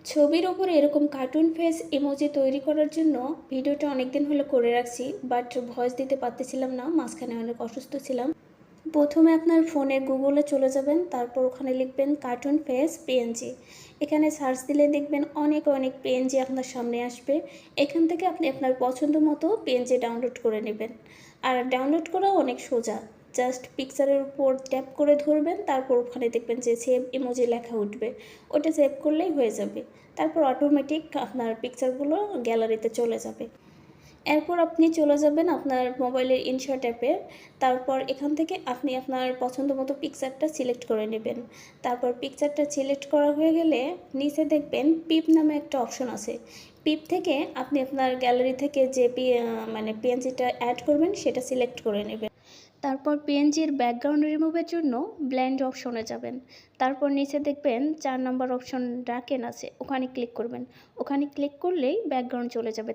ছবির ওপরে এরকম কার্টুন ফেস ইমোজি তৈরি করার জন্য ভিডিওটা অনেক দিন হলো করে রাখছি, বাট ভয়েস দিতে পারতেছিলাম না, মাঝখানে অনেক অসুস্থ ছিলাম। প্রথমে আপনার ফোনে গুগলে চলে যাবেন, তারপর ওখানে লিখবেন কার্টুন ফেস পিএনজি। এখানে সার্চ দিলে দেখবেন অনেক অনেক পিএনজি আপনার সামনে আসবে। এখান থেকে আপনি আপনার পছন্দ মতো পিএনজি ডাউনলোড করে নেবেন। আর ডাউনলোড করাও অনেক সোজা। জাস্ট পিকচারের উপর ট্যাপ করে ধরবেন, তারপর ওখানে দেখবেন যে সেভ ইমোজি লেখা উঠবে। ওটা সেভ করলেই হয়ে যাবে। তারপর অটোমেটিক আপনার পিকচারগুলো গ্যালারিতে চলে যাবে। এরপর আপনি চলে যাবেন আপনার মোবাইলের ইনশট অ্যাপে। তারপর এখান থেকে আপনি আপনার পছন্দ মতো পিকচারটা সিলেক্ট করে নেবেন। তারপর পিকচারটা সিলেক্ট করা হয়ে গেলে নিচে দেখবেন পিপ নামে একটা অপশন আছে। পিপ থেকে আপনি আপনার গ্যালারি থেকে যে মানে পিএনজিটা অ্যাড করবেন সেটা সিলেক্ট করে নেবেন। তারপর পিএনজির ব্যাকগ্রাউন্ড রিমুভের জন্য ব্লেন্ড অপশনে যাবেন। তারপর নিচে দেখবেন 4 নম্বর অপশন ডার্কেন আছে, ওখানে ক্লিক করবেন। ওখানে ক্লিক করলেই ব্যাকগ্রাউন্ড চলে যাবে।